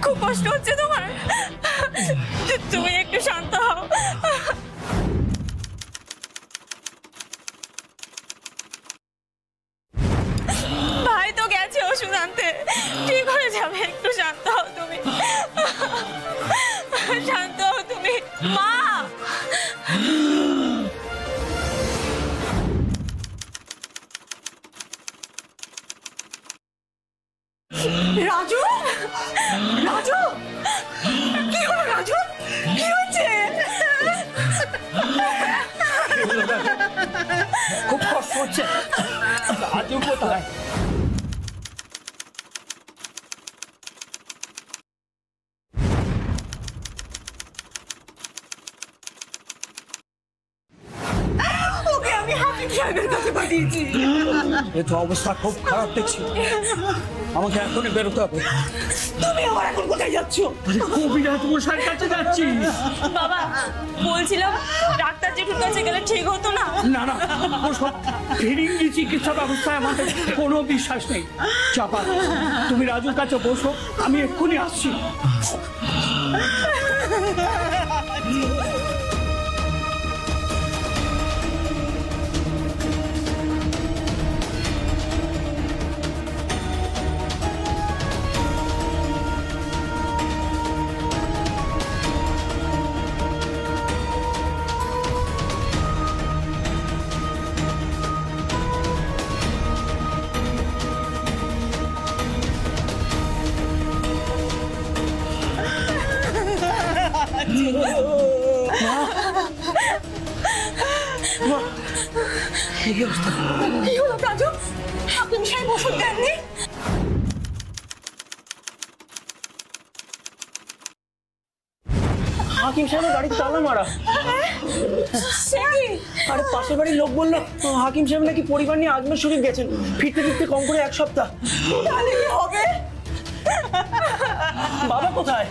খুব কষ্ট হচ্ছে তোমার, তুমি একটু শান্ত হও। ভাই তো গেছে ওষুধ আনতে, ঠিক হয়ে যাবে, একটু শান্ত হও তুমি, শান্ত হও তুমি। মা, রাজু, রাজু, কি হলো রাজু, কি হচ্ছে? খুব কষ্ট হচ্ছে। রাজু কোথায়? ওকে আমি হাকিম সাহেবের কাছে পাঠিয়েছি। এ তো অবস্থা খুব খারাপ দেখছি, আমাকে এখনই বেরোতে হবে। তুমি আবার এখন কোথায় যাচ্ছ? কবিরাজ মশাইয়ের কাছে যাচ্ছি। বাবা, বলছিলাম ডাক্তার জেঠুর কাছে গেলে ঠিক হতো না? না না, ওসব ফিরিঙ্গি চিকিৎসা ব্যবস্থায় আমাদের কোনো বিশ্বাস নেই। চাপা, তুমি রাজুর কাছে বসো, আমি এক্ষুনি আসছি। কি হলো রাজু? হাকিম সাহেব ওষুধ দেননি? হাকিম সাহেবের গাড়িতে তালা মারা। আরে পাশের বাড়ির লোক বললো হাকিম সাহেব নাকি পরিবার নিয়ে আজমের শরীফ গেছেন, ফিরতে ফিরতে কম করে 1 সপ্তাহ। তাহলে কি হবে? বাবা কোথায়?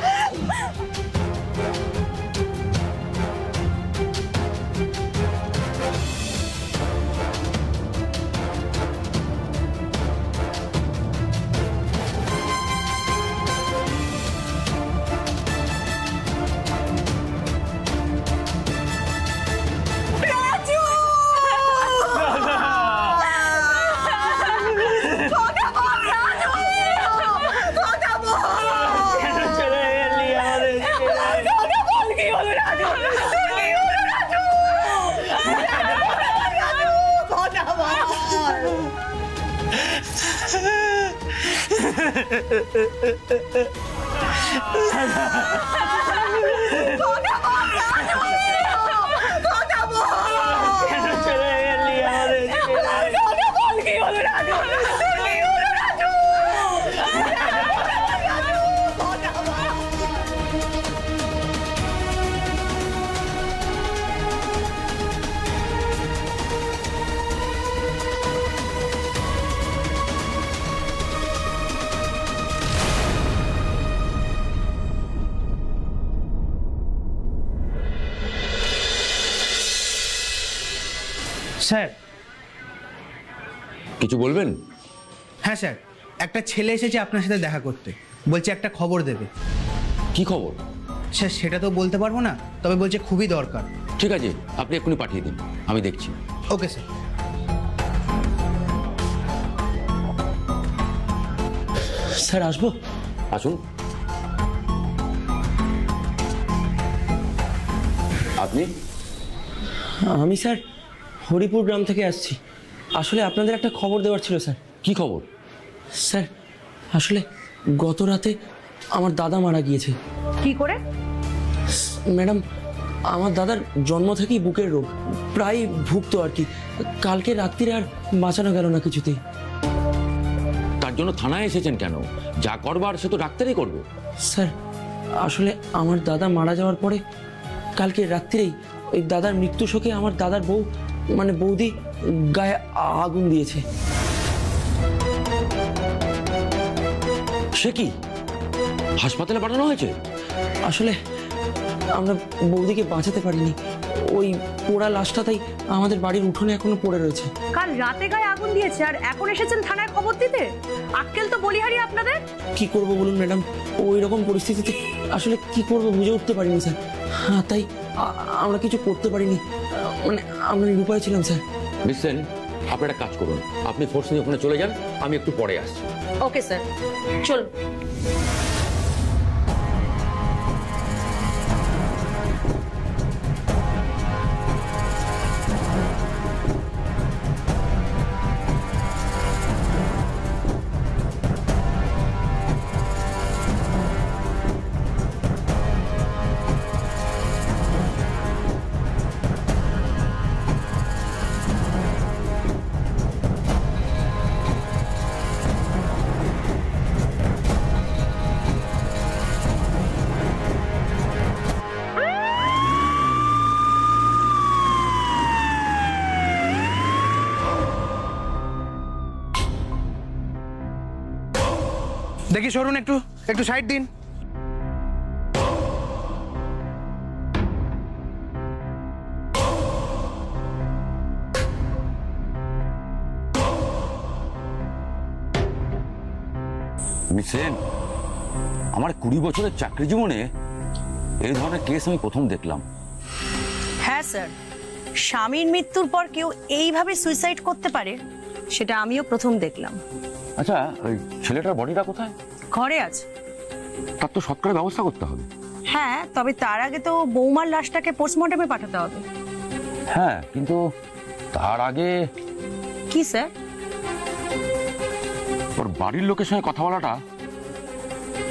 স্যার, কিছু বলবেন? হ্যাঁ স্যার, একটা ছেলে এসেছে আপনার সাথে দেখা করতে, বলছে একটা খবর দেবে। কি খবর? স্যার সেটা তো বলতে পারবো না, তবে বলছে খুবই দরকার। ঠিক আছে, আপনি এক্ষুনি পাঠিয়ে দিন, আমি দেখছি। Okay sir. স্যার আসবো? আসুন। আপনি? আমি স্যার হরিপুর গ্রাম থেকে আসছি। আসলে আপনাদের একটা খবর দেওয়ার ছিল স্যার। কি খবর? স্যার আসলে গত রাতে আমার দাদা মারা গিয়েছে। কি করে? ম্যাডাম, আমার দাদার জন্ম থেকেই বুকের রোগ, প্রায় ভুগতো আর কি। কালকে রাত্রিরে আর বাঁচানো গেল না কিছুতেই। তার জন্য থানায় এসেছেন কেন? যা করবার সে তো ডাক্তারই করবে। স্যার আসলে আমার দাদা মারা যাওয়ার পরে কালকে রাত্রিরেই ওই দাদার মৃত্যু শোকে আমার দাদার বউ মানে বৌদি গায়ে আগুন দিয়েছে। সে কি? হাসপাতালে পাঠানো হয়েছে? আসলে আমরা বৌদিকে বাঁচাতে পারিনি। ওই পোড়া লাশটা তাই আমাদের বাড়ির উঠোনে এখনো পড়ে রয়েছে। কাল রাতে গায়ে আগুন দিয়েছে আর এখন এসেছেন থানায় খবর দিতে? আক্কেল তো বলিহারি আপনাদের। কি করব বলুন ম্যাডাম, ওই রকম পরিস্থিতিতে আসলে কি করব বুঝে উঠতে পারিনি স্যার। হ্যাঁ, তাই আমরা কিছু করতে পারিনি, মানে আমরা নিরুপায় ছিলাম স্যার। মিস সেন, আপনি একটা কাজ করুন, আপনি ফোর্স নিয়ে ওখানে চলে যান, আমি একটু পরে আসছি। ওকে স্যার, চলুন। দেখি সরুন, একটু একটু সাইড দিন। মিস সেন, আমার 20 বছরের চাকরি জীবনে এই ধরনের কেস আমি প্রথম দেখলাম। হ্যাঁ স্যার, স্বামীর মৃত্যুর পর কেউ এইভাবে সুইসাইড করতে পারে সেটা আমিও প্রথম দেখলাম। আচ্ছা, ওই ছেলেটার বডিটা কোথায়? ঘরে আছে। তার তো সৎকারের ব্যবস্থা করতে হবে। হ্যাঁ, তবে তার আগে তো বৌমার লাশটাকে পোস্টমর্টমে পাঠাতে হবে। হ্যাঁ, কিন্তু তার আগে কি স্যার? ওর বাড়ির লোকের সঙ্গে কথা বলাটা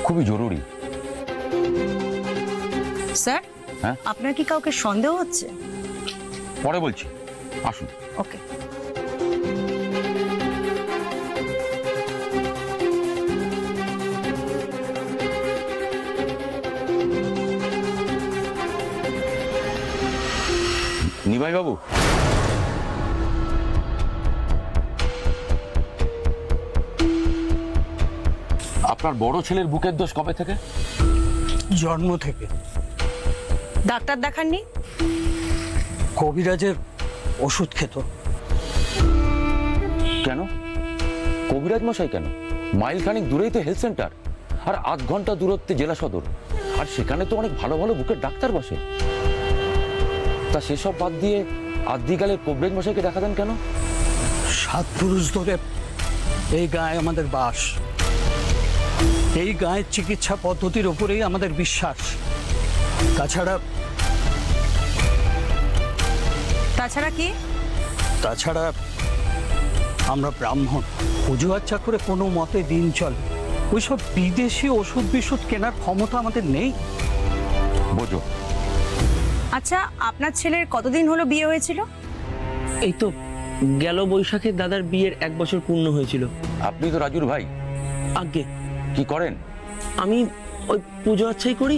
খুবই জরুরি। স্যার, হ্যাঁ, আপনার কি কাউকে সন্দেহ হচ্ছে? পরে বলছি, আসুন। ওকে। নিমাই বাবু, আপনার বড় ছেলের বুকের দোষ কবে থেকে? জন্ম থেকে। ডাক্তার দেখাননি? কবিরাজের ওষুধ খেত। কেন? কবিরাজ মশাই কেন? মাইলখানেক দূরেই তো হেলথ সেন্টার, আর 8 ঘন্টা দূরত্বে জেলা সদর, আর সেখানে তো অনেক ভালো ভালো বুকের ডাক্তার বসে। তা সেসব বাদ দিয়ে আদিকালে কবিরাজ মশাইকে দেখাতেন কেন? 7 পুরুষ ধরে এই গায়ে আমাদের বাস, এই গায়ের চিকিৎসা পদ্ধতির উপরেই আমাদের বিশ্বাস। তাছাড়া কি? তাছাড়া আমরা ব্রাহ্মণ, পুজো আচ্ছা করে কোনো মতে দিন চলে। ওইসব বিদেশি ওষুধ বিশুধ কেনার ক্ষমতা আমাদের নেই। বোঝো। আচ্ছা, আপনার ছেলের কতদিন হলো বিয়ে হয়েছিল? এই তো গেল বৈশাখে দাদার বিয়ের 1 বছর পূর্ণ হয়েছিল। আপনি তো রাজুর ভাই। আগে কি করেন? আমি ওই পুজো আচ্ছাই করি,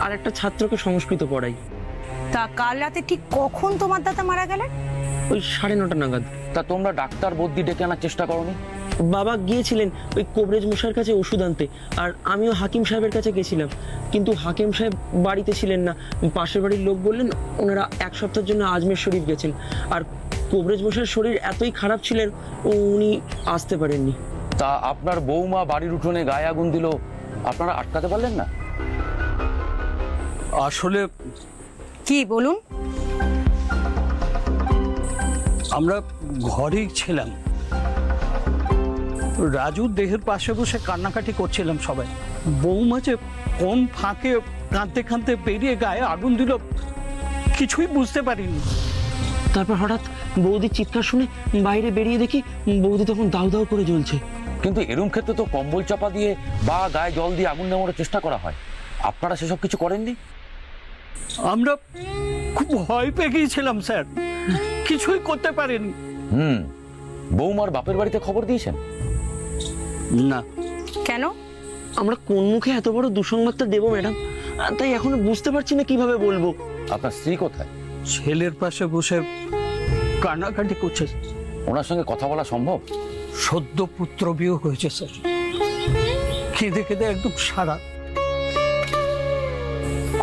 আর একটা ছাত্রকে সংস্কৃত পড়াই। তা কাল রাতে ঠিক কখন তোমার দাদা মারা গেলেন? ওই 9:30 নাগাদ। তা তোমরা ডাক্তার বদ্যি ডেকে আনার চেষ্টা করোনি? বাবা গিয়েছিলেন ওই কবিরাজ মশাইয়ের কাছে ওষুধ আনতে, আর আমিও হাকিম সাহেবের কাছে গেছিলাম, কিন্তু হাকিম সাহেব বাড়িতে ছিলেন না। পাশের বাড়ির লোক বললেন ওনারা 1 সপ্তাহের জন্য আজমের শরীফ গেছেন, আর কবিরাজ মশাইয়ের শরীর এতই খারাপ ছিলেন উনি আসতে পারেননি। তা আপনার বৌমা বাড়ির উঠোনে গায়ে আগুন দিল, আপনারা আটকাতে পারলেন না? আসলে কি বলুন? আমরা ঘরেই ছিলাম, রাজুর দেহের পাশে বসে কান্নাকাটি করছিলাম সবাই। বৌমা যে কোন ফাঁকে কাঁদতে কাঁদতে বেরিয়ে গায়ে আগুন দিল কিছুই বুঝতে পারিনি। তারপর হঠাৎ বৌদির চিৎকার শুনে বাইরে বেরিয়ে দেখি বৌদি তখন দাউ দাউ করে জ্বলছে। কিন্তু এরম ক্ষেত্রে তো কম্বল চাপা দিয়ে বা গায়ে জল দিয়ে আগুন নেওয়ার চেষ্টা করা হয়, আপনারা সেসব কিছু করেননি? আমরা খুব ভয় পেয়ে গিয়েছিলাম স্যার, কিছুই করতে পারিনি। বৌমার বাপের বাড়িতে খবর দিয়েছেন? না। কেন? আমরা কোন মুখে এত বড় দুঃসংবাদটা দেবো ম্যাডাম, তাই এখনো বুঝতে পারছি না কিভাবে বলবো। আপনার স্ত্রী কোথায়? ছেলের পাশে বসে কান্নাকাটি করছে। ওনার সঙ্গে কথা বলা সম্ভব? সদ্য পুত্র বিয়ে হয়েছে স্যার, কেঁদে কেঁদে একদম সারা।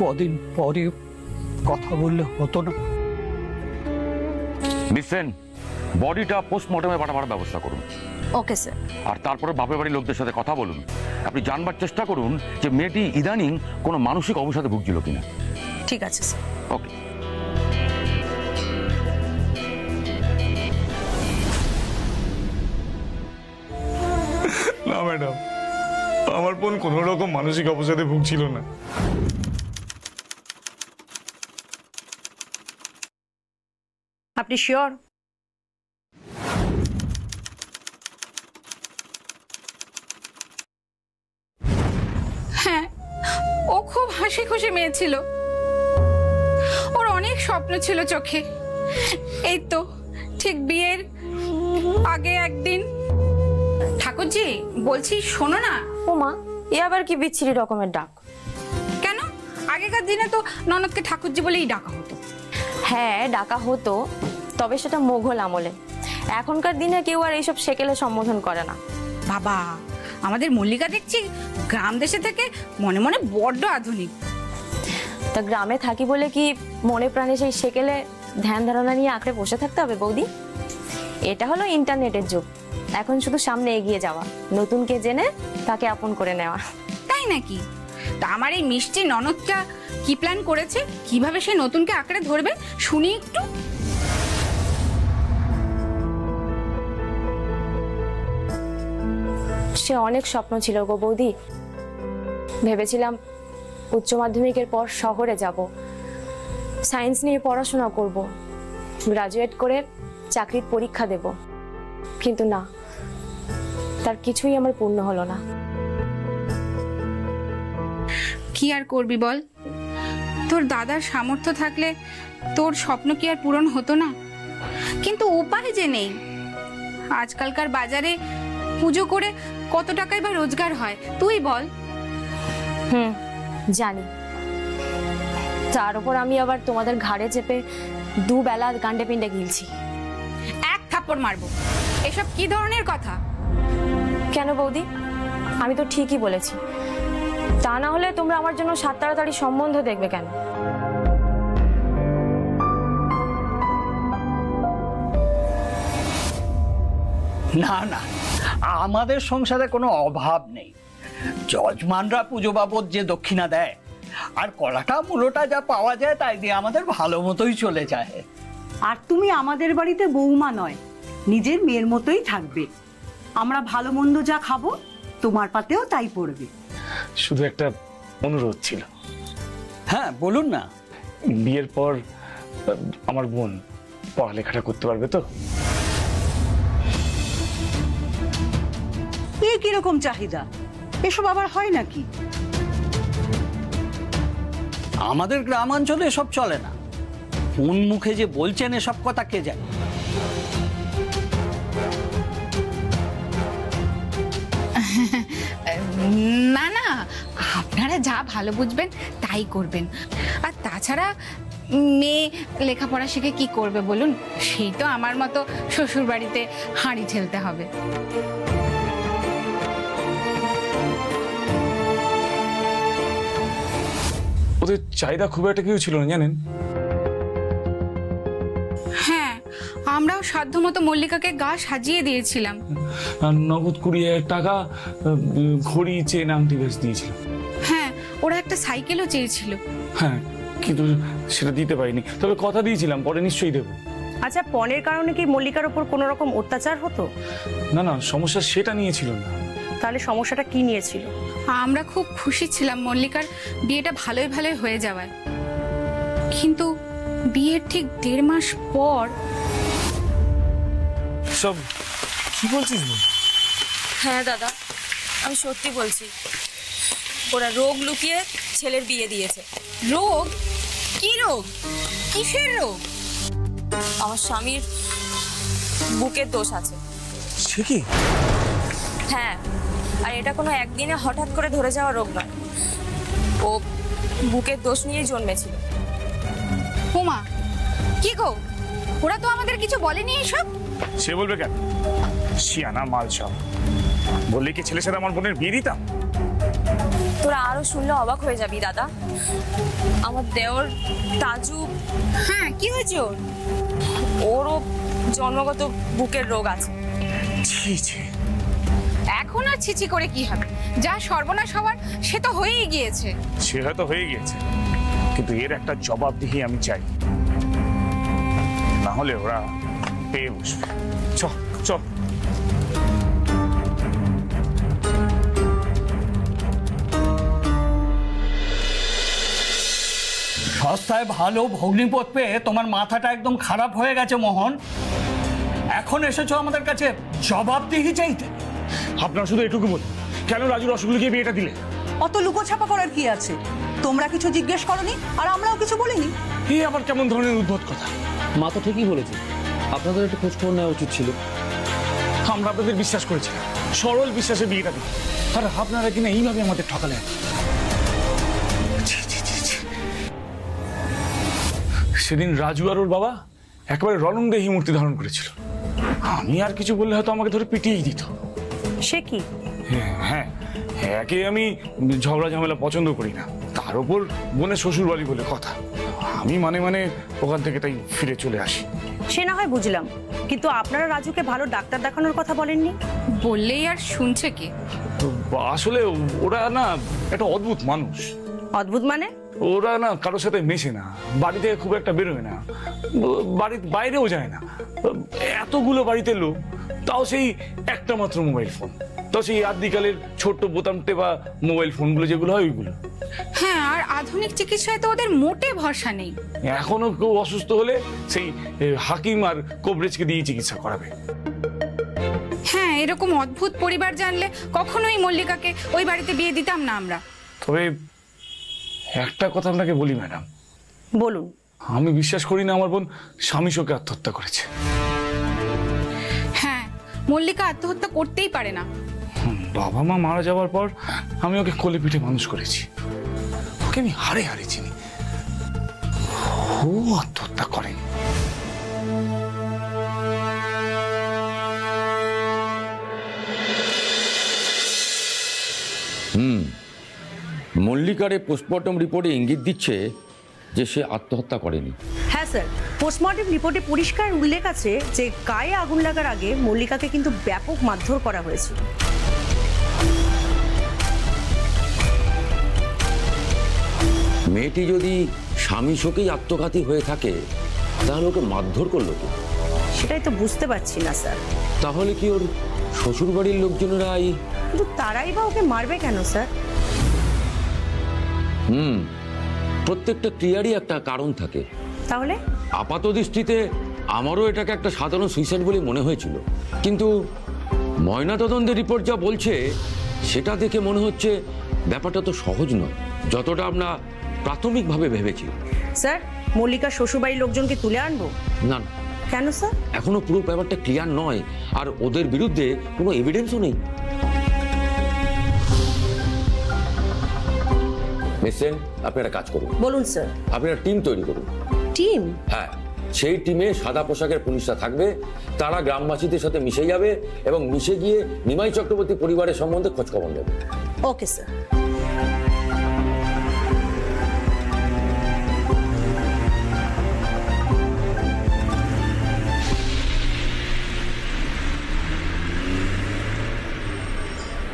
কদিন পরে কথা বললে হতো না? মিস সেন, বডিটা পোস্টমর্টমে পাঠাবার ব্যবস্থা করুন। Okay sir. আর তারপরে বাপের বাড়ির লোকদের সাথে কথা বলুন। আপনি জানবার চেষ্টা করুন যে মেয়েটি ইদানিং কোনো মানসিক অবসাদে ভুগছিল কিনা। ঠিক আছে স্যার। ওকে। না ম্যাডাম, আমার বোন কোনো রকম মানসিক অবসাদে ভুগছিল না। আপনি শিওর? হ্যাঁ, ও খুব হাসি খুশি মেয়ে ছিল, ওর অনেক স্বপ্ন ছিল চোখে। এই তো ঠিক বিয়ের আগে একদিন। ঠাকুরজি বলছি, শোনো না। ও মা, এ আবার কি বিচ্ছিরি রকমের ডাক? কেন? আগেকার দিনে তো ননদকে ঠাকুরজি বলেই ডাকা হতো। হ্যাঁ, ডাকা হতো, তবে সেটা মোঘল আমলে। এখনকার দিনে কেউ আর এইসব সেকেলে সম্বোধন করে না। বাবা, আমাদের মল্লিকা দেখছি গ্রাম দেশে থেকে মনে মনে বড্ড আধুনিক। তা গ্রামে থাকি বলে কি মনে প্রাণে সেই সেকেলে ধ্যান ধারণা নিয়ে আঁকড়ে বসে থাকতে হবে বৌদি? এটা হলো ইন্টারনেটের যুগ। এখন শুধু সামনে এগিয়ে যাওয়া, নতুনকে জেনে তাকে আপন করে নেওয়া। তাই নাকি? তা আমার এই মিষ্টি ননদটা কি প্ল্যান করেছে, কিভাবে সে নতুনকে আঁকড়ে ধরবে শুনি একটু। সে অনেক স্বপ্ন ছিল গো বৌদি। ভেবেছিলাম উচ্চ মাধ্যমিকের পর শহরে যাব, সায়েন্স নিয়ে পড়াশোনা করব, গ্রাজুয়েট করে চাকরির পরীক্ষা দেব। কিন্তু না, তার কিছুই আমার পূর্ণ হলো না। কি আর করবি বল? তোর দাদার সামর্থ্য থাকলে তোর স্বপ্ন কি আর পূরণ হতো না? কিন্তু উপায় যে নেই। আজকালকার বাজারে পুজো করে কত টাকাই বা রোজগার হয় তুই বল? জানি। তার উপর আমি আবার তোমাদের ঘাড়ে চেপে দুবেলা গান্ডে পিন্ডে গিলছি। এক থাপ্পড় মারবো। এসব কি ধরনের কথা? কেন বৌদি? আমি তো ঠিকই বলেছি। তা না হলে তোমরা আমার জন্য 7 তাড়াতাড়ি সম্বন্ধ দেখবে কেন? না না, আমাদের সংসারে কোনো অভাব নেই। যজমানরা পুজো বাবদ যে দক্ষিণা দেয় আর কলাটা মূলোটা যা পাওয়া যায় তাই দিয়ে আমাদের ভালো মতোই চলে যায়। আর তুমি আমাদের বাড়িতে বৌমা নয়, নিজের মেয়ের মতোই থাকবে। আমরা ভালো মন্দ যা খাবো তোমার পাতেও তাই পড়বে। শুধু একটা অনুরোধ ছিল। হ্যাঁ বলুন না। বিয়ের পর আমার বোন পড়ালেখাটা করতে পারবে তো? এ কিরকম চাহিদা? এসব আবার হয় নাকি? আমাদের গ্রামাঞ্চলে এসব চলে না। কোন মুখে যে বলছেন এসব কথা কে জানে। না না, আপনারা যা ভালো বুঝবেন তাই করবেন। আর তাছাড়া মেয়ে লেখাপড়া শিখে কি করবে বলুন? সেই তো আমার মতো শ্বশুর বাড়িতে হাঁড়ি ঠেলতে হবে। ওদের চাহিদা খুব একটা কিছু ছিল না জানেন। হ্যাঁ, আমরাও সাধ্যমতো মল্লিকাকে গা সাজিয়ে দিয়েছিলাম। নগদ 20,000 টাকা, ঘড়ি, চেন, আংটি বেশ দিয়েছিল। হ্যাঁ, ওরা একটা সাইকেলও চেয়েছিল। হ্যাঁ, কিন্তু সেটা দিতে পারিনি। তবে কথা দিয়েছিলাম পরে নিশ্চয়ই দেবো। আচ্ছা, পণের কারণে কি মল্লিকার উপর কোনো রকম অত্যাচার হতো? না না, সমস্যা সেটা নিয়েছিল না। তাহলে সমস্যাটা কি নিয়েছিল? আমরা খুব খুশি ছিলাম মল্লিকার বিয়েটা ভালোই ভালোই হয়ে যাওয়ায়। কিন্তু বিয়ের ঠিক 1.5 মাস পর। সব কি বলছিস? হ্যাঁ দাদা, আমি সত্যি বলছি। ওরা রোগ লুকিয়ে ছেলের বিয়ে দিয়েছে। রোগ? কি রোগ? কিসের রোগ? আমার স্বামীর বুকের দোষ আছে। সে কি? হ্যাঁ, আর এটা কোনো একদিনে হঠাৎ করে ধরে যাওয়া রোগ নয়। ও বুকের দোষ নিয়েই জন্মেছিল। হুমা, কি গো? ওরা তো আমাদের কিছু বলেনি এসব। সে বলবে কেন? শিয়ানা মাল সব। বললে কি ছেলের সাথে আমার বোনের বিয়ে দিতাম? তো তোরা আরো শুনলে অবাক হয়ে যাবি দাদা। আমার দেওর তাজু। হ্যাঁ, কি হয়েছে ওর? ওরও জন্মগত বুকের রোগ আছে। ছি ছি, এখন আর ছিছি করে কি হবে? যা সর্বনাশ হওয়ার সে তো হয়েই গিয়েছে। সে হয়তো হয়ে গিয়েছে, কিন্তু এর একটা জবাবদিহি আমি চাই, না হলে ওরা পেয়ে বসবে। চ চ। সস্তায় ভালো ভগ্নিপথ পেয়ে তোমার মাথাটা একদম খারাপ হয়ে গেছে মোহন। এখন এসেছো আমাদের কাছে জবাবদিহি চাইতে। আপনারা শুধু এটুকু বলুন, কেন রাজু রসগুলোকে বিয়েটা দিলে? অত লুকোছাপা করার কি আছে? তোমরা কিছু জিজ্ঞেস করনি আর আমরাও কিছু বলিনি। এই আবার কেমন ধরনের উদ্ভট কথা? মা তো ঠিকই বলেছে, আপনাদের একটু খোঁজ খবর নেওয়া উচিত ছিল। আমরা আপনাদের বিশ্বাস করেছিলাম, সরল বিশ্বাসে বিয়েটা দিই, আর আপনারা কিনা এইভাবে আমাদের ঠকালেন। সেদিন রাজু আর ওর বাবা একেবারে রণংদেহী মূর্তি ধারণ করেছিল। আমি আর কিছু বললে হয়তো আমাকে ধরে পিটিয়েই দিত। সে কি? হ্যাঁ, একে আমি ঝগড়া ঝামেলা পছন্দ করি না, তার উপর বোনের শ্বশুর বাড়ি বলে কথা। আমি মানে ওখান থেকে তাই ফিরে চলে আসি। সে না হয় বুঝলাম, কিন্তু আপনারা রাজুকে ভালো ডাক্তার দেখানোর কথা বলেননি? বললেই আর শুনছে কে? আসলে ওরা না একটা অদ্ভুত মানুষ। অদ্ভুত মানে? ওরা না কারোর সাথে মেশে না, বাড়ি থেকে খুব একটা বেরোয় না, বাড়ির বাইরেও যায় না। এতগুলো বাড়িতে লোক, তাও সেই একটা মাত্র মোবাইল ফোন, তাও সেই আদিকালের ছোট্ট বোতাম টেপা মোবাইল ফোনগুলো যেগুলো হয় ওইগুলো। হ্যাঁ, আর আধুনিক চিকিৎসায় তো ওদের মোটে ভরসা নেই। এখনো কেউ অসুস্থ হলে সেই হাকিম আর কবরেজকে দিয়ে চিকিৎসা করাবে। হ্যাঁ, এরকম অদ্ভুত পরিবার জানলে কখনোই মল্লিকাকে ওই বাড়িতে বিয়ে দিতাম না আমরা। তবে একটা কথা আপনাকে বলি ম্যাডাম। বলুন। আমি বিশ্বাস করি না আমার বোন স্বামী শোকে আত্মহত্যা করেছে। হ্যাঁ, মল্লিকা আত্মহত্যা করতেই পারে না। বাবা মা মারা যাওয়ার পর আমি ওকে কোলে পিঠে মানুষ করেছি, ওকে আমি হারে হারে চিনি। ও আত্মহত্যা করেনি। মল্লিকার পোস্টমর্টম রিপোর্টে ইঙ্গিত দিচ্ছে যে সে আত্মহত্যা করেনি। হ্যাঁ স্যার, পোস্টমর্টম রিপোর্টে পরিষ্কার উল্লেখ আছে যে গায়ে আগুন লাগার আগে মল্লিকাকে কিন্তু ব্যাপক মারধর করা হয়েছিল। মেয়েটি যদি স্বামী শোকেই আত্মঘাতী হয়ে থাকে তাহলে ওকে মারধর করলো কি? সেটাই তো বুঝতে পারছি না স্যার। তাহলে কি ওর শ্বশুর বাড়ির লোকজনেরাই? কিন্তু তারাই বা ওকে মারবে কেন স্যার? প্রত্যেকটা ক্রিয়ারই একটা কারণ থাকে। তাহলে আপাত দৃষ্টিতে আমারও এটাকে একটা সাধারণ সুইসাইড বলে মনে হয়েছিল, কিন্তু ময়নাতদন্তের রিপোর্ট যা বলছে সেটা দেখে মনে হচ্ছে ব্যাপারটা তো সহজ নয় যতটা আমরা প্রাথমিকভাবে ভেবেছি। স্যার, মল্লিকার শ্বশুরবাড়ির লোকজনকে তুলে আনবো? না। কেন স্যার? এখনো পুরো ব্যাপারটা ক্লিয়ার নয়, আর ওদের বিরুদ্ধে কোনো এভিডেন্সও নেই। মিসেন, আপনি একটা কাজ করুন। বলুন স্যার। আপনি একটা টিম তৈরি করুন। টিম? হ্যাঁ, সেই টিমে সাদা পোশাকের পুলিশরা থাকবে, তারা গ্রামবাসীদের সাথে মিশে যাবে এবং মিশে গিয়ে নিমাই চক্রবর্তী পরিবারের সম্বন্ধে খোঁজ খবর নেবে। Okay sir.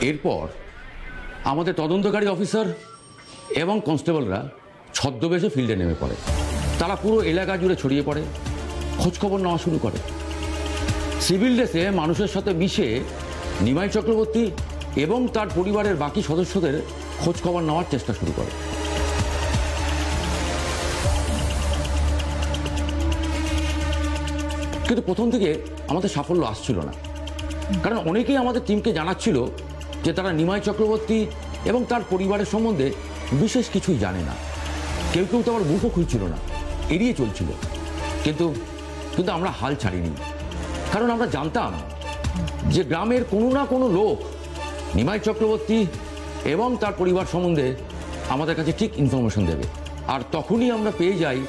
এরপর আমাদের তদন্তকারী অফিসার এবং কনস্টেবলরা ছদ্মবেশে ফিল্ডে নেমে পড়ে। তারা পুরো এলাকা জুড়ে ছড়িয়ে পড়ে, খোঁজখবর নেওয়া শুরু করে। সিভিল ড্রেসে মানুষের সাথে মিশে নিমাই চক্রবর্তী এবং তার পরিবারের বাকি সদস্যদের খোঁজখবর নেওয়ার চেষ্টা শুরু করে। কিন্তু প্রথম থেকে আমাদের সাফল্য আসছিল না, কারণ অনেকেই আমাদের টিমকে জানাচ্ছিল যে তারা নিমাই চক্রবর্তী এবং তার পরিবারের সম্বন্ধে বিশেষ কিছুই জানে না। কেউ কেউ তো আবার মুখও খুলছিল না, এড়িয়ে চলছিল। কিন্তু কিন্তু আমরা হাল ছাড়িনি, কারণ আমরা জানতাম যে গ্রামের কোনো না কোনো লোক নিমাই চক্রবর্তী এবং তার পরিবার সম্বন্ধে আমাদের কাছে ঠিক ইনফরমেশন দেবে। আর তখনই আমরা পেয়ে যাই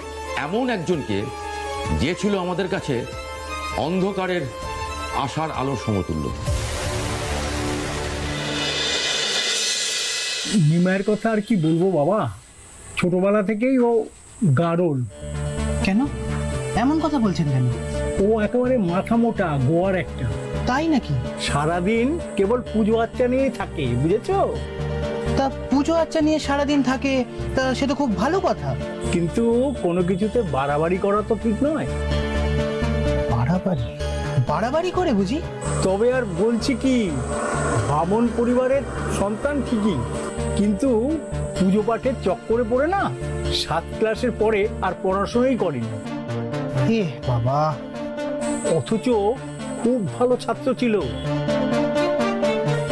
এমন একজনকে যে ছিল আমাদের কাছে অন্ধকারের আশার আলোর সমতুল্য। নিমাইয়ের কথা আর কি বলবো বাবা, ছোটবেলা থেকেই ও গারল। কেন এমন কথা বলছেন কেন? ও একেবারে মাথা মোটা গোয়ার একটা। তাই নাকি? সারাদিন কেবল পুজো আচ্চা নিয়েই থাকে, বুঝেছো? তা পুজো আচ্চা নিয়ে সারাদিন থাকে, তা সে তো খুব ভালো কথা। কিন্তু কোনো কিছুতে বাড়াবাড়ি করা তো ঠিক নয়। বাড়াবাড়ি? বাড়াবাড়ি করে বুঝি? তবে আর বলছি কি, ব্রাহ্মণ পরিবারের সন্তান ঠিকই, কিন্তু পুজো পাঠের চক্করে পড়ে না 7 ক্লাসের পরে আর পড়াশোনাই করেনি। এ বাবা! অথচ খুব ভালো ছাত্র ছিল,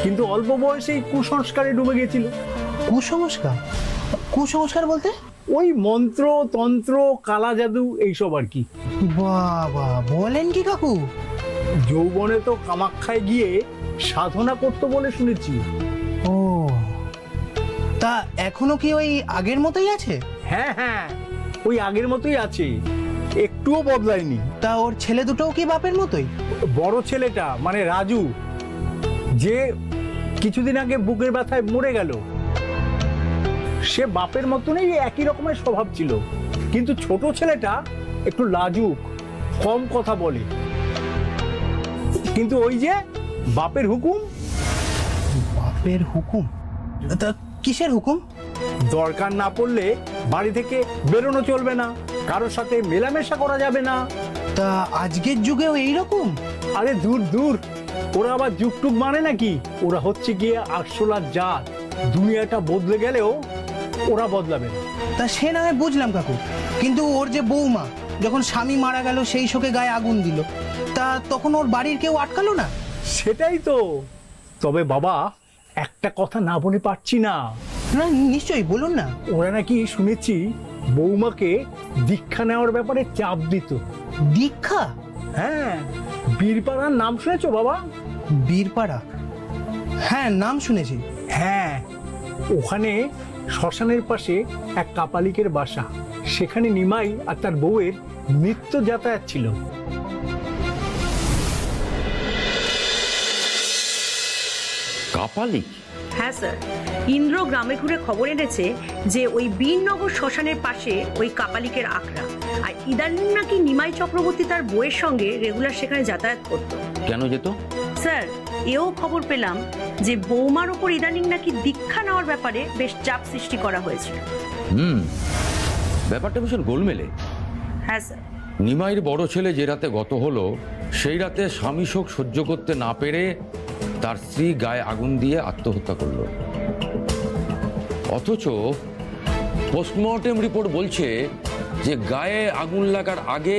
কিন্তু অল্প বয়সেই কুসংস্কারে ডুবে গেছিল। কুসংস্কার? কুসংস্কার বলতে? ওই মন্ত্র তন্ত্র কালা জাদু এইসব আর কি। বাবা, বলেন কি কাকু? যৌবনে তো কামাখ্যায় গিয়ে সাধনা করতো বলে শুনেছি। ও, তা এখনো কি ওই আগের মতোই আছে? হ্যাঁ হ্যাঁ, ওই আগের মতোই আছে, একটুও বদলায়নি। তা ওর ছেলে দুটোও কি বাপের মতোই? বড় ছেলেটা মানে রাজু, যে কিছুদিন আগে বুকের ব্যথায় মরে গেল, সে বাপের মতনই একই রকমের স্বভাব ছিল। কিন্তু ছোট ছেলেটা একটু লাজুক, কম কথা বলে। কিন্তু ওই যে বাপের হুকুম। বাপের হুকুম? তা কিসের হুকুম? দরকার না পড়লে বাড়ি থেকে বেরোনো চলবে না, কারোর সাথে মেলামেশা করা যাবে না। তা আজকের যুগেও এইরকম? আরে দূর দূর, ওরা আবার যুগ টুগ মানে নাকি? ওরা হচ্ছে গিয়ে আরশোলার জাত। দুনিয়াটা বদলে গেলেও ওরা বদলাবে না। তা সে না হয় বুঝলাম কাকু, কিন্তু ওর যে বৌমা যখন স্বামী মারা গেল সেই শোকে গায়ে আগুন দিল, তা তখন ওর বাড়ির কেউ আটকালো না? সেটাই তো। তবে বাবা, একটা কথা না বলে পারছি না। না নিশ্চয়ই, বলুন না। ওরা নাকি শুনেছি বৌমাকে দীক্ষা নেওয়ার ব্যাপারে চাপ দিত। দীক্ষা? হ্যাঁ, বীরপাড়ার নাম শুনেছো বাবা? বীরপাড়া? হ্যাঁ, নাম শুনেছি। হ্যাঁ, ওখানে শ্মশানের পাশে এক কাপালিকের বাসা। সেখানে নিমাই আর তার বউয়ের নিত্য যাতায়াত ছিল। কাপালিক? হ্যাঁ স্যার, ইন্দ্র গ্রামে ঘুরে খবর এনেছে যে ওই বীরনগর শ্মশানের পাশে ওই কাপালিকের আখড়া। আর ইদানিং নাকি নিমাই চক্রবর্তী তার বউয়ের সঙ্গে রেগুলার সেখানে যাতায়াত করত। কেন যেত? স্যার, এও খবর পেলাম যে বৌমার ওপর ইদানিং নাকি দীক্ষা নেওয়ার ব্যাপারে বেশ চাপ সৃষ্টি করা হয়েছে। ব্যাপারটা ভীষণ গোলমেলে। হ্যাঁ স্যার। নিমাইয়ের বড় ছেলে যে রাতে গত হলো, সেই রাতে স্বামী শোক সহ্য করতে না পেরে তার স্ত্রী গায়ে আগুন দিয়ে আত্মহত্যা করল। অথচ পোস্টমর্টেম রিপোর্ট বলছে যে গায়ে আগুন লাগার আগে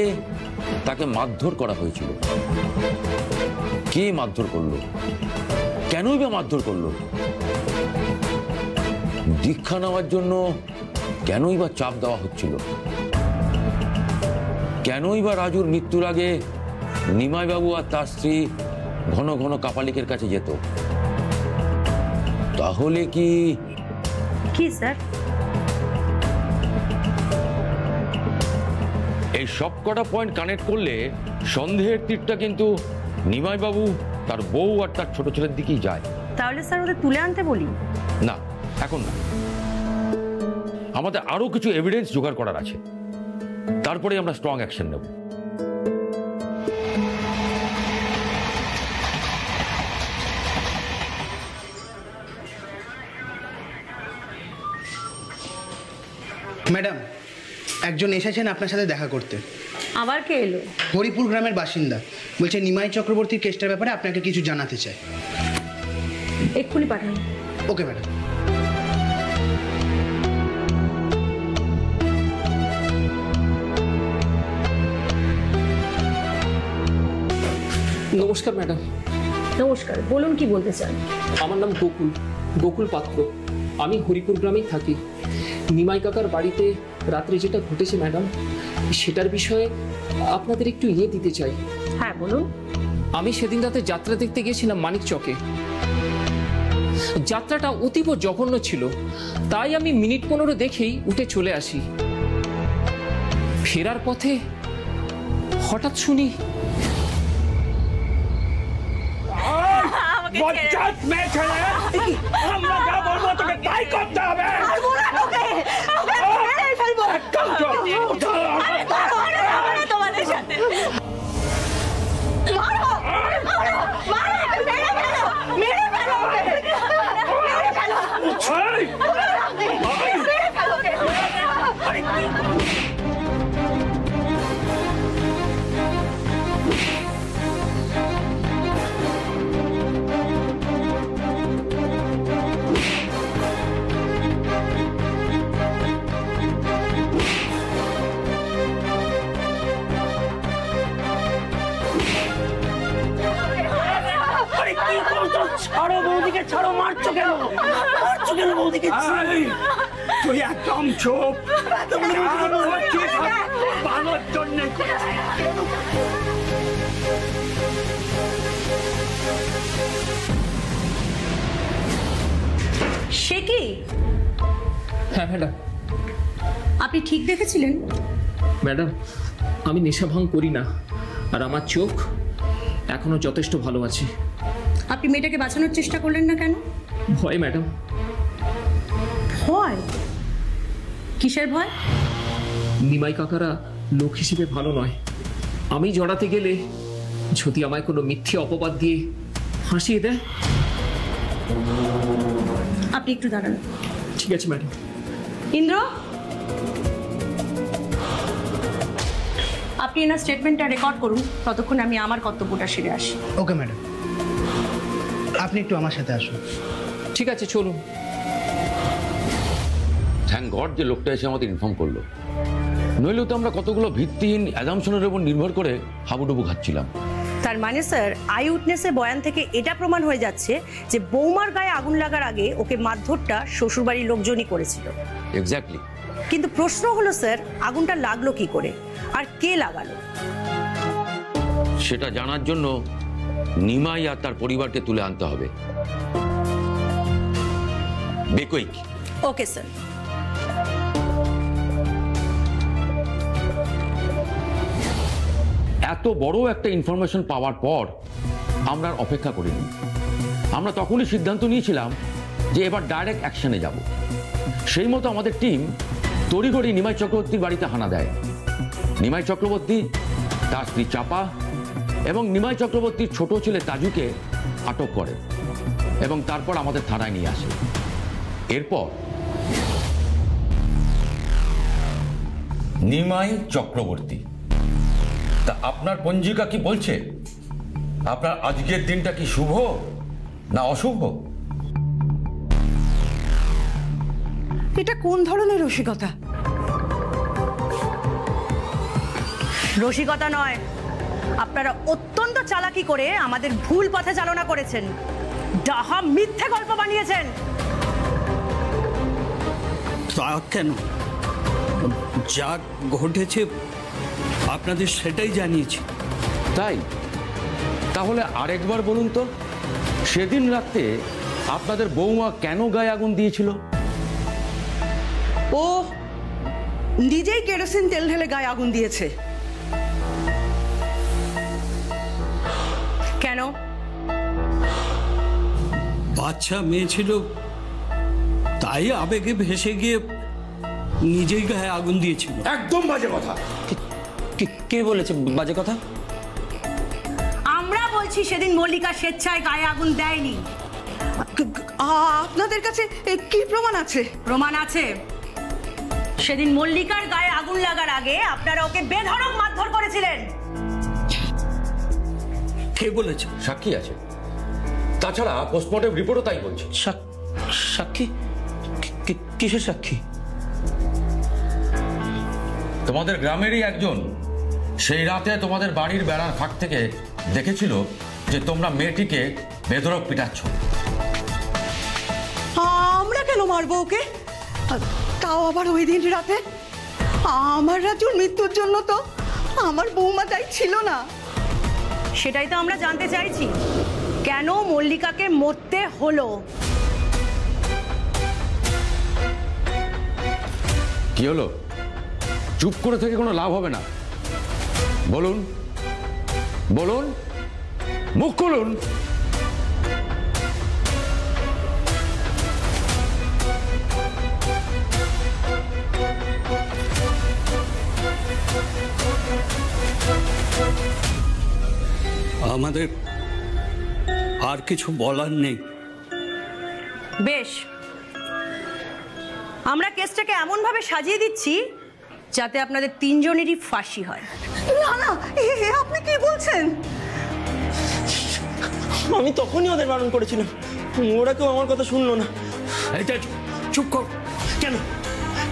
তাকে মারধর করা হয়েছিল। কে মারধর করলো? কেনই বা মারধর করলো? দীক্ষা নেওয়ার জন্য কেনই বা চাপ দেওয়া হচ্ছিল? কেনই বা রাজুর মৃত্যুর আগে নিমাইবাবু আর তার স্ত্রী ঘন ঘন কাপালিকের কাছে যেত? তাহলে কি স্যার? এই সব কটা পয়েন্ট কানেক্ট করলে সন্দেহের তীরটা কিন্তু নিমাইবাবু, তার বউ আর তার ছোট ছেলের দিকেই যায়। তাহলে স্যার ওদের তুলে আনতে বলি? না, এখন না। আমাদের আরো কিছু এভিডেন্স জোগাড় করার আছে, তারপরে আমরা স্ট্রং অ্যাকশন নেব। ম্যাডাম, একজন এসেছেন আপনার সাথে দেখা করতে। আবার কে এলো? হরিপুর গ্রামের বাসিন্দা, বলছে নিমাই চক্রবর্তীর কেসটার ব্যাপারে আপনাকে কিছু জানাতে চাই। এক্ষুনি পাঠান। Okay madam. নমস্কার ম্যাডাম। নমস্কার, বলুন কি বলতে চান? আমার নাম গোকুল পাত্র। আমি হরিপুর গ্রামেই থাকি। নিমাই কাকার বাড়িতে রাত্রে যেটা ঘটেছে ম্যাডাম, সেটার বিষয়ে আপনাদের একটু দিতে চাই। হ্যাঁ বলুন। আমি সেদিন রাতে যাত্রা দেখতে গিয়েছিলাম মানিক চকে। যাত্রাটা অতীব জঘন্য ছিল, তাই আমি মিনিট 15 দেখেই উঠে চলে আসি। ফেরার পথে হঠাৎ শুনি আমাকে বজ্জাত মেয়ে ছেলে, আমরা যা বলবো তোকে তাই করতে হবে। একদম চল। তোমাদের সাথে ছাড়ো বৌদিকে, ছাড়ো। মারছো কেন? মারছো কেন বৌদিকে? তুই একদম চুপ। বানোর জন্য সে কি? হ্যাঁ ম্যাডাম। আপনি ঠিক দেখেছিলেন? ম্যাডাম, আমি নেশা ভাঙ করি না, আর আমার চোখ এখনো যথেষ্ট ভালো আছে। আপনি মেয়েটাকে বাঁচানোর চেষ্টা করলেন না কেন? ভয় ম্যাডাম। ভয়? কিসের ভয়? নিমাই কাকারা লোক হিসেবে ভালো নয়। আমি জড়াতে গেলে যদি আমায় কোনো মিথ্যে অপবাদ দিয়ে ফাঁসিয়ে দেয়। আপনি একটু দাঁড়ান। ঠিক আছে ম্যাডাম। ইন্দ্র, আপনি এনার স্টেটমেন্টটা রেকর্ড করুন, ততক্ষণ আমি আমার কর্তব্যটা সেরে আসি। ওকে ম্যাডাম, আপনি একটু আমার সাথে আসুন। ঠিক আছে, চলুন। থ্যাংক গড যে লোকটা এসে আমাদের ইনফর্ম করলো, নইলেও তো আমরা কতগুলো ভিত্তিহীন অ্যাজাম্পশনের উপর নির্ভর করে হাবুডুবু খাচ্ছিলাম। তার মানে স্যার, আই উইটনেসের বয়ান থেকে এটা প্রমাণ হয়ে যাচ্ছে যে বৌমার গায়ে আগুন লাগার আগে ওকে মারধরটা শ্বশুরবাড়ির লোকজনই করেছিল। এক্স্যাক্টলি। কিন্তু প্রশ্ন হলো স্যার, আগুনটা লাগলো কি করে আর কে লাগালো? সেটা জানার জন্য নিমাই আর তার পরিবারকে তুলে আনতে হবে। বেকুইক। Okay sir. এত বড় একটা ইনফরমেশন পাওয়ার পর আমরা আর অপেক্ষা করিনি। আমরা তখনই সিদ্ধান্ত নিয়েছিলাম যে এবার ডাইরেক্ট অ্যাকশনে যাব। সেই মতো আমাদের টিম তড়িঘড়ি নিমাই চক্রবর্তীর বাড়িতে হানা দেয়। নিমাই চক্রবর্তী, তার স্ত্রী চাপা এবং নিমাই চক্রবর্তীর ছোট ছেলে তাজুকে আটক করে এবং তারপর আমাদের থানায় নিয়ে আসে। এরপর নিমাই চক্রবর্তী, তা আপনার পঞ্জিকা কি বলছে? আপনার আজকের দিনটা কি শুভ না অশুভ? এটা কোন ধরনের রসিকতা? রসিকতা নয়, আপনারা অত্যন্ত চালাকি করে আমাদের ভুল পথে চালনা করেছেন, ডাহা মিথ্যে গল্প বানিয়েছেন। তা কেন? যা ঘটেছে আপনাদের সেটাই জানিয়েছি। তাই? তাহলে আরেকবার বলুন তো, সেদিন রাতে আপনাদের বৌমা কেন গায়ে আগুন দিয়েছিল? ও নিজেই কেরোসিন তেল ঢেলে গায়ে আগুন দিয়েছে। কেন? বাচ্চা মেয়ে ছিল, তাই আবেগে ভেসে গিয়ে নিজেই গায়ে আগুন দিয়েছিল। একদম বাজে কথা। কে বলেছে বাজে কথা? আমরা বলছি সেদিন মল্লিকা স্বেচ্ছায় গায়ে আগুন দেয়নি। আপনাদের কাছে কি প্রমাণ আছে? প্রমাণ আছে। সেদিন মল্লিকার গায়ে আগুন লাগার আগে আপনারা ওকে বেধড়ক মারধর করেছিলেন। কে বলেছে? সাক্ষী আছে, তাছাড়া পোস্টমর্টম রিপোর্টও তাই বলছে। সাক্ষী? কিসের সাক্ষী? তোমাদের গ্রামেরই একজন সেই রাতে তোমাদের বাড়ির বেড়ার ফাঁক থেকে দেখেছিল যে তোমরা মেয়েটিকে বেধড়ক পিটাচ্ছ। আমরা কেন মারবো ওকে? তাও আবার ওই দিন রাতে? আমার রাজুর মৃত্যুর জন্য তো আমার বৌমা দায়ী ছিল না। সেটাই তো আমরা জানতে চাইছি, কেন মল্লিকাকে মরতে হলো? কি হলো? চুপ করে থেকে কোনো লাভ হবে না। বলুন, বলুন, মুখ খুলুন। আমাদের আর কিছু বলার নেই। বেশ, আমরা কেসটাকে এমন ভাবে সাজিয়ে দিচ্ছি যাতে আপনাদের তিনজনেরই ফাঁসি হয়। না না, আপনি কি বলছেন? আমি তখনই ওদের বারণ করেছিলাম, ওরা কেউ আমার কথা শুনলো না। চুপ কর। কেন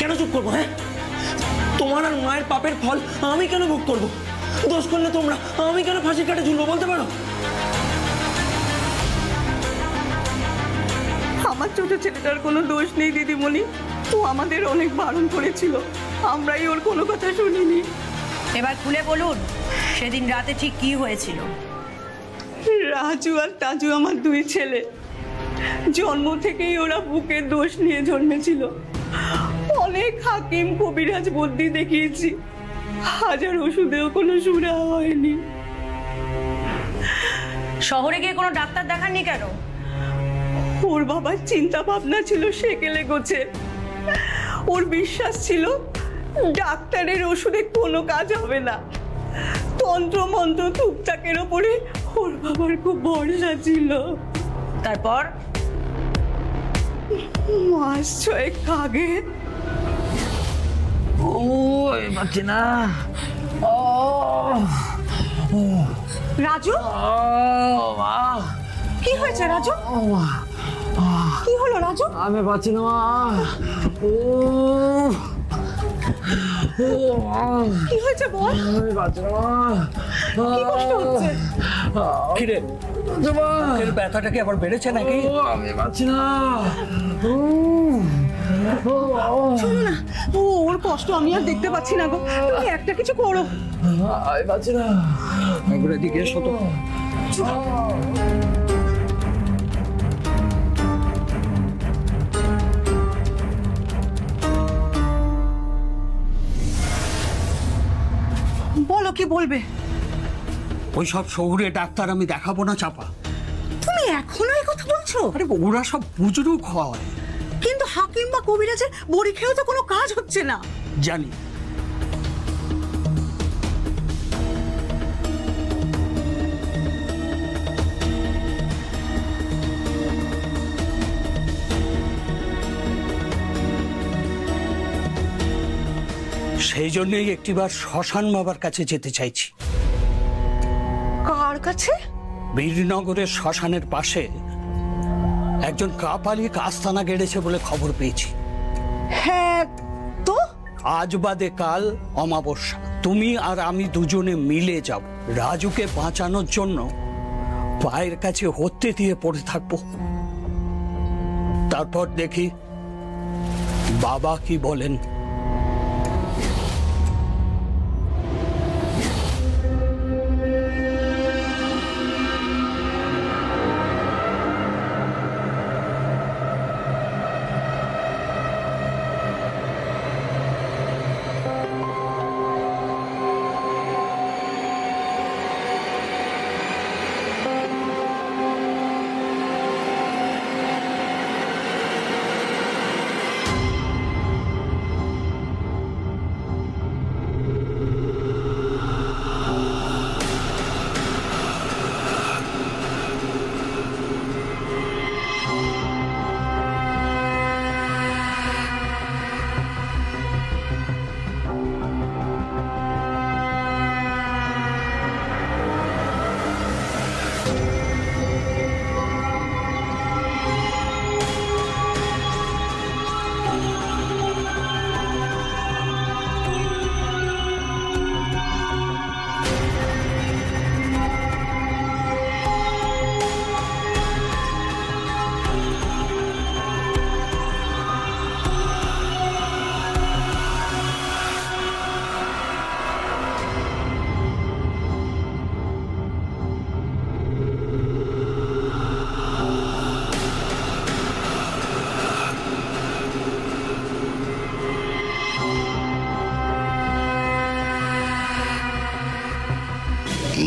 কেন চুপ করবো? হ্যাঁ, তোমার আর মায়ের পাপের ফল আমি কেন ভোগ করবো? দোষ করলে তোমরা, আমি কেন ফাঁসির কাটে ঝুলবো বলতে পারো? আমার ছোট ছেলেটার কোনো দোষ নেই দিদিমণি, ও আমাদের অনেক বারণ করেছিল, আমরাই ওর কোনো কথা শুনিনি। এবার খুলে বলুন, সেদিন রাতে ঠিক কি হয়েছিল? রাজু আর তাজু আমার দুই ছেলে, জন্ম থেকেই ওরা বুকের দোষ নিয়ে জন্মেছিল। অনেক হাকিম কবিরাজ বুদ্ধি দেখিয়েছি, হাজার ওষুধেও কোনো সুরা হয়নি। শহরে গিয়ে কোনো ডাক্তার দেখাননি কেন? ওর বাবার চিন্তা ভাবনা ছিল সেকেলে গোছে, ওর বিশ্বাস ছিল ডাক্তারের ওষুধে কোনো কাজ হবে না। তন্ত্র মন্ত্র টুকটাকের ওপরে ওর বাবার খুব ভরসা ছিল। তারপর মাস 6 আগে না রাজু, কি হয়েছে রাজু? কি হলো রাজু? আমি পাচ্ছি না মা। কি হয়েছে বল? আমি পাচ্ছি না মা। কি কষ্ট হচ্ছে? কিরে, এর ব্যথাটা কি আবার বেড়েছে নাকি? আমি পাচ্ছি না। শোনো না, ওর কষ্ট আমি আর দেখতে পাচ্ছি না গো, তুমি একটা কিছু করো। আমি পাচ্ছি না। একবার এদিকে এসো তো। বলো, কি বলবে? ওই সব শহুরে ডাক্তার আমি দেখাবো না চাপা। তুমি এখনো এই কথা বলছো? আরে ওরা সব বুজরুক হয়। কিন্তু হাকিম বা কবিরাজের বড়ি খেয়েও তো কোনো কাজ হচ্ছে না। জানি, সেই জন্যই একটিবার শ্মশান বাবার কাছে যেতে চাইছি। কার কাছে? বীরনগরের শ্মশানের পাশে একজন কাপালিক আস্তানা গেড়েছে বলে খবর পেয়েছি। হ্যাঁ তো? আজ বাদে কাল অমাবস্যা, তুমি আর আমি দুজনে মিলে যাব। রাজুকে বাঁচানোর জন্য পায়ের কাছে হত্যে দিয়ে পড়ে থাকবো। তারপর দেখি বাবা কি বলেন।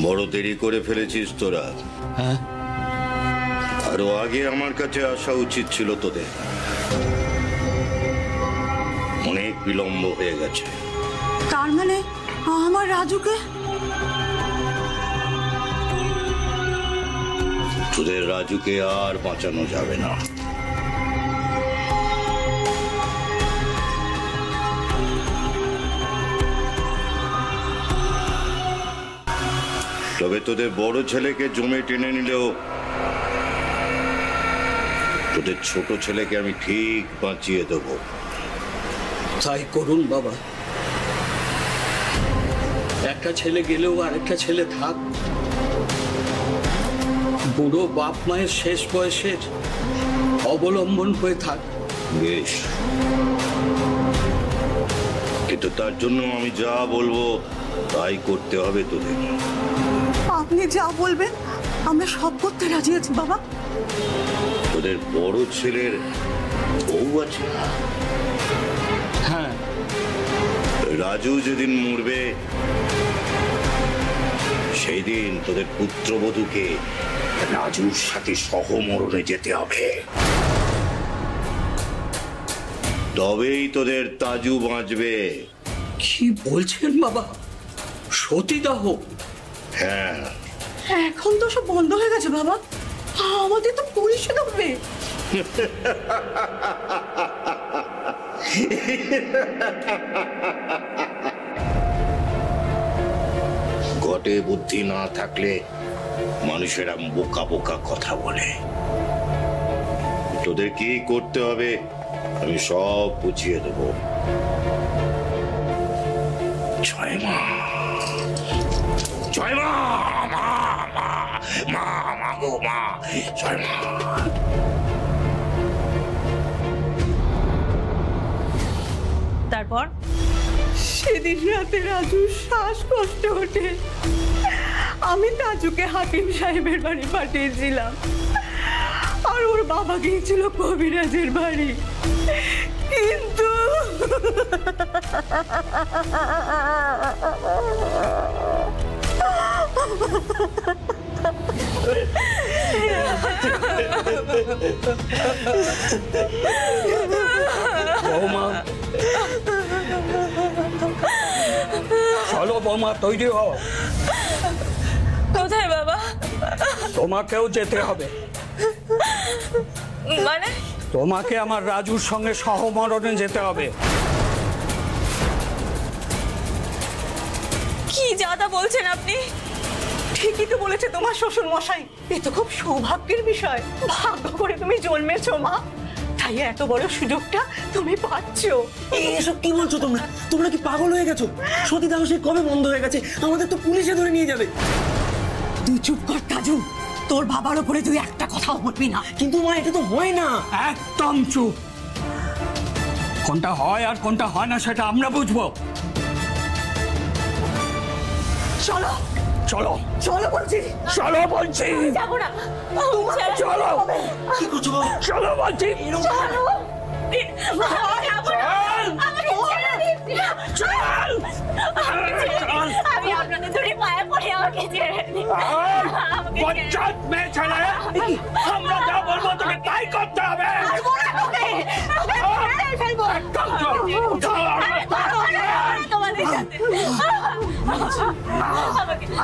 বড় দেরি করে ফেলেছিস তোরা। হ্যাঁ, আরো আগে আমার কাছে আসা উচিত ছিল তোদের। অনেক বিলম্ব হয়ে গেছে। তার মানে আমার রাজুকে? তোদের রাজুকে আর বাঁচানো যাবে না। তবে তোদের বড় ছেলেকে জমে টেনে নিলেও তোদের ছোট ছেলেকে আমি ঠিক বাঁচিয়ে দেবো। তাই করুন বাবা, একটা ছেলে গেলেও আরেকটা ছেলে থাক। বুড়ো বাপ মায়ের শেষ বয়সের অবলম্বন হয়ে থাক। বেশ, কিন্তু তার জন্য আমি যা বলবো তাই করতে হবে তোদের। আপনি যা বলবেন আমরা সব করতে রাজি আছি বাবা। তোদের বড় ছেলের বউ আছে? হ্যাঁ। রাজু যেদিন মরবে সেই দিন তোদের পুত্রবধূকে রাজুর সাথে সহমরণে যেতে হবে, তবেই তোদের তাজু বাঁচবে। কি বলছেন বাবা, সতীদাহ? হ্যাঁ। এখন তো সব বন্ধ হয়ে গেছে বাবা, আমাদের তো পুলিশে ধরবে। ঘটে বুদ্ধি না থাকলে মানুষেরা বোকা বোকা কথা বলে। তোদের কি করতে হবে আমি সব বুঝিয়ে দেব। জয় মা, জয় মা, মা মা মা মা গো মা, জয় মা। তারপর সেদিন রাতে রাজুর শ্বাসকষ্ট ওঠে, আমি তাজুকে হাকিম সাহেবের বাড়ি পাঠিয়েছিলাম, আর ওর বাবা গিয়েছিল কবিরাজের বাড়ি। কিন্তু বৌমা, চলো বৌমা, তৈরি হও। কোথায় বাবা? তোমাকেও যেতে হবে। মানে? তোমাকে আমার রাজুর সঙ্গে সহমরণে যেতে হবে। কি যাতা বলছেন আপনি? ঠিকই তো বলেছে তোমার শ্বশুর মশাই, এ তো খুব সৌভাগ্যের বিষয়। ভাগ্য করে তুমি জন্মেছো মা, তাই এত বড় সুযোগটা তুমি পাচ্ছো। এসব কি বলছো তোমরা? তোমরা কি পাগল হয়ে গেছো? সতীদাহ সে কবে বন্ধ হয়ে গেছে? আমাদের তো পুলিশে ধরে নিয়ে যাবে। তুই চুপ কর তাজু, তোর বাবার উপরে তুই একটা কথাও বলবি না। কিন্তু মা, এটা তো হয় না। একদম চুপ। কোনটা হয় আর কোনটা হয় না সেটা আমরা বুঝবো। চলো চলো চলো বলছি, চলো বলছি। যাবো না। চলো। কি করছো বাবা? চলো বলছি। চলো। আমি আপনাদের ধরে পায়ে পড়ে আমাকে ছেড়ে দিন। মেয়ে ছেলে, আমরা যা বলবো তোকে তাই করতে হবে।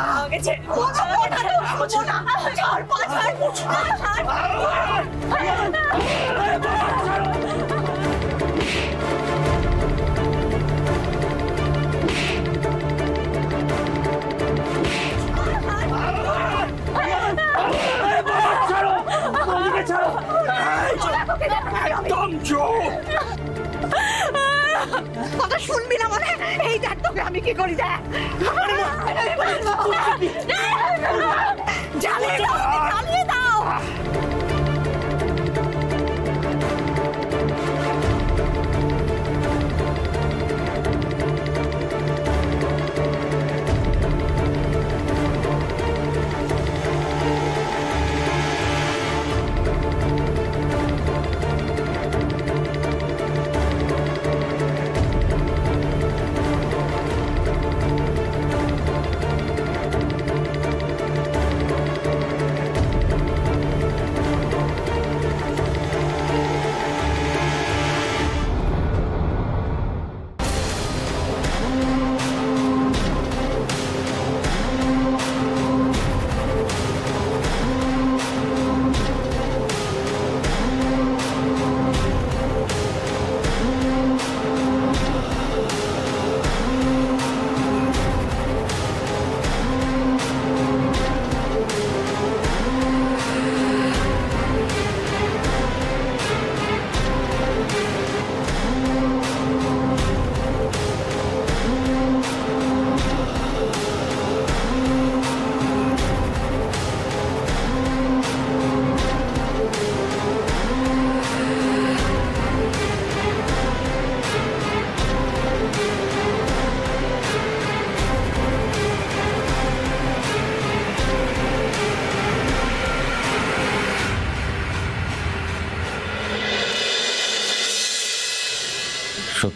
আমাকে ছেড়ে একদম চুপ। কথা শুনবি না মানে? এই দেখ তোকে আমি কি করি, দেখ। জ্বালিয়ে দাও, জ্বালিয়ে দাও।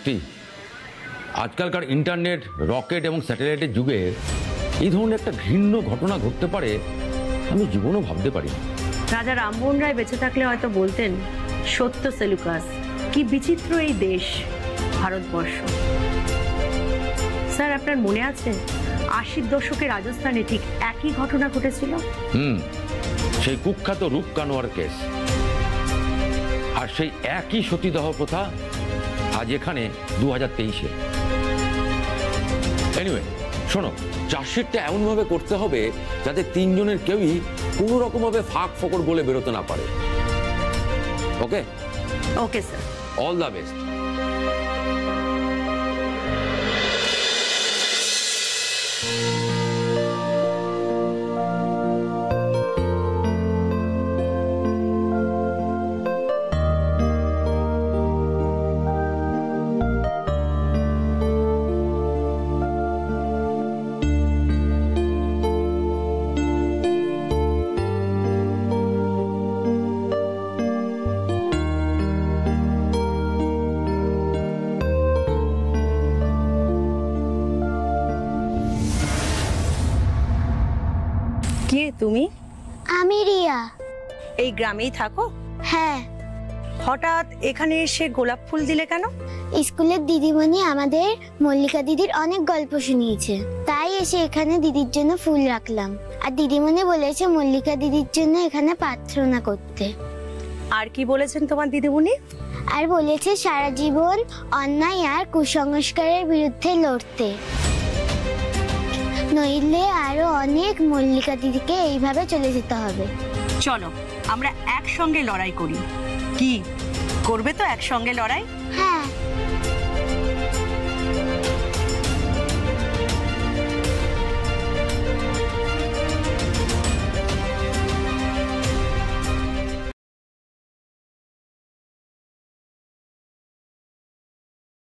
সত্যি আজকালকার ইন্টারনেট, রকেট এবং স্যাটেলাইটের যুগে এই ধরনের একটা ঘৃণ্য ঘটনা ঘটতে পারে আমি জীবনেও ভাবতে পারি না। রাজা রামমোহন রায় বেঁচে থাকলে হয়তো বলতেন, সত্য সেলুকাস, কি বিচিত্র এই দেশ ভারতবর্ষ। স্যার, আপনার মনে আছে 80-র দশকে রাজস্থানে ঠিক একই ঘটনা ঘটেছিল? সেই কুখ্যাত রূপ কানোয়ার কেস, আর সেই একই সতীদাহ প্রথা আজ এখানে 2023-এ। এনিওয়ে শোনো, চার্জশিটটা এমনভাবে করতে হবে যাতে তিনজনের কেউই কোনো রকমভাবে ফাঁক ফোকর বলে বেরোতে না পারে। Okay okay sir, all the best. কে তুমি? আমি রিয়া। এই গ্রামেই থাকো? হ্যাঁ। হঠাৎ এখানে এসে গোলাপ ফুল দিলে কেন? স্কুলের দিদিমণি আমাদের মল্লিকা দিদির অনেক গল্প শুনিয়েছে, তাই এসে এখানে দিদির জন্য ফুল রাখলাম। আর দিদিমণি বলেছে মল্লিকা দিদির জন্য এখানে প্রার্থনা করতে। আর কি বলেছেন তোমার দিদিমণি? আর বলেছে সারা জীবন অন্যায় আর কুসংস্কারের বিরুদ্ধে লড়তে, নইলে আরো অনেক মল্লিকা দিদিকে এইভাবে চলে যেতে হবে। চলো আমরা একসঙ্গে লড়াই করি। কি করবে তো একসঙ্গে লড়াই? হ্যাঁ।